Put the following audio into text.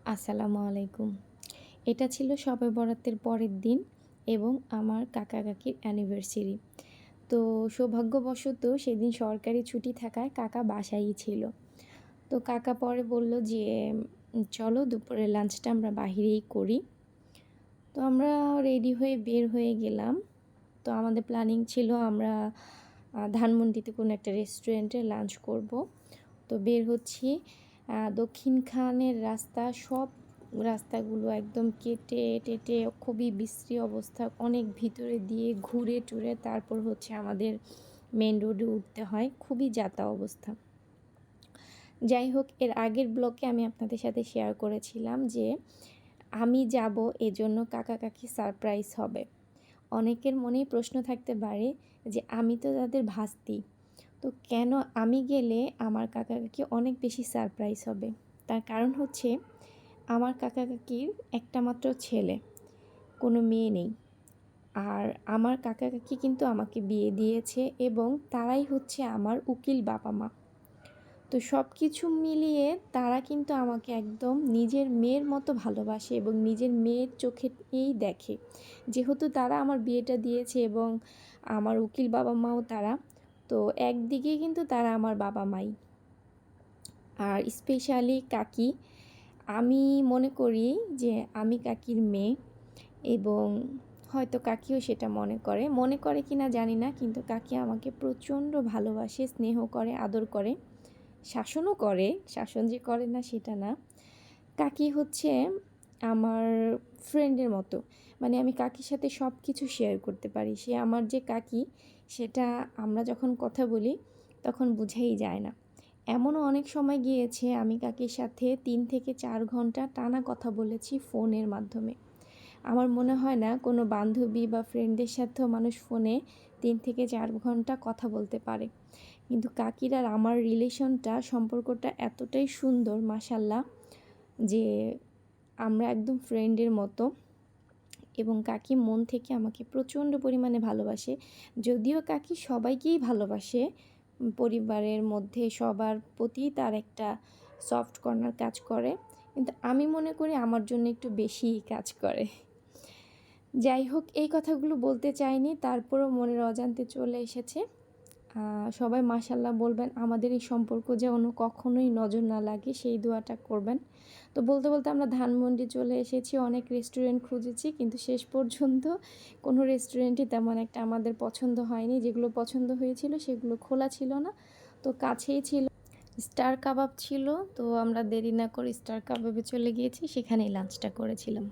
আসসালামু আলাইকুম। এটা ছিল শবে বরাতের পরের দিন এবং আমার কাকা কাকির অ্যানিভার্সারি। তো সৌভাগ্যবশত সেদিন সরকারি ছুটি থাকায় কাকা বাসায়ই ছিল। তো কাকা পরে বলল যে, চলো দুপুরের লাঞ্চটা আমরা বাহিরেই করি।" তো আমরা রেডি হয়ে বের হয়ে গেলাম। তো আমাদের প্ল্যানিং ছিল আমরা ধানমন্ডিতে কোনো একটা রেস্টুরেন্টে লাঞ্চ করব। তো বের হচ্ছি। দক্ষিণখানের রাস্তা, সব রাস্তাগুলো একদম কেটে-টেটে খুবই বিশ্রী অবস্থা। অনেক ভিতরে দিয়ে ঘুরে-টুরে তারপর হচ্ছে আমাদের মেইন রোডে উঠতে হয়। খুবই যাতা অবস্থা। যাই হোক, এর আগের ব্লগে আমি আপনাদের সাথে শেয়ার করেছিলাম যে আমি যাব, এজন্য কাকা-কাকি সারপ্রাইজ হবে। অনেকের মনেই প্রশ্ন থাকতে পারে যে আমি তো তাদের ভাস্তি, তো কেন আমি গেলে আমার কাকা-কাকি অনেক বেশি সারপ্রাইজ হবে? তার কারণ হচ্ছে আমার কাকা-কাকির একটা মাত্র ছেলে, কোনো মেয়ে নেই। আর আমার কাকা-কাকি কিন্তু আমাকে বিয়ে দিয়েছে এবং তারাই হচ্ছে আমার উকিল বাবা-মা। তো সব কিছু মিলিয়ে তারা কিন্তু আমাকে একদম নিজের মেয়ের মতো ভালোবাসে এবং নিজের মেয়ের চোখেই দেখে। যেহেতু তারা আমার বিয়েটা দিয়েছে এবং আমার উকিল বাবা-মাও তারা, তো একদিকে কিন্তু তারা আমার বাবা-মাই। আর স্পেশালি কাকি, আমি মনে করি যে আমি কাকির মেয়ে এবং হয়তো কাকিও সেটা মনে করে কি না জানি না, কিন্তু কাকি আমাকে প্রচণ্ড ভালোবাসে, স্নেহ করে, আদর করে, শাসনও করে। শাসন যে করে না সেটা না। কাকি হচ্ছে আমার ফ্রেন্ডের মতো। মানে আমি কাকির সাথে সব কিছু শেয়ার করতে পারি। সে আমার যে কাকি, সেটা আমরা যখন কথা বলি তখন বোঝাই যায় না। এমনও অনেক সময় গিয়েছে আমি কাকির সাথে 3 থেকে 4 ঘন্টা টানা কথা বলেছি ফোনের মাধ্যমে। আমার মনে হয় না কোনো বান্ধবী বা ফ্রেন্ডের সাথেও মানুষ ফোনে 3 থেকে 4 ঘন্টা কথা বলতে পারে। কিন্তু কাকির আর আমার রিলেশনটা, সম্পর্কটা এতটাই সুন্দর মাশাআল্লাহ, যে আমরা একদম ফ্রেন্ডের মতো। এবং কাকি মন থেকে আমাকে প্রচণ্ড পরিমাণে ভালোবাসে। যদিও কাকি সবাইকেই ভালোবাসে, পরিবারের মধ্যে সবার প্রতি তার একটা সফট কর্নার কাজ করে, কিন্তু আমি মনে করি আমার জন্য একটু বেশিই কাজ করে। যাই হোক, এই কথাগুলো বলতে চাইনি, তারপরও মনের অজান্তে চলে এসেছে। সবাই মাশাআল্লাহ বলবেন, আমাদের এই সম্পর্ক যেন কখনোই নজর না লাগে সেই দোয়াটা করবেন। তো বলতে বলতে আমরা ধানমন্ডি চলে এসেছি। অনেক রেস্টুরেন্ট খুঁজেছি, কিন্তু শেষ পর্যন্ত কোনো রেস্টুরেন্টই তেমন একটা আমাদের পছন্দ হয়নি। যেগুলো পছন্দ হয়েছিল সেগুলো খোলা ছিল না। তো কাছেই ছিল স্টার কাবাব ছিল, তো আমরা দেরি না করে স্টার কাবাবে চলে গিয়েছি, সেখানেই লাঞ্চটা করেছিলাম।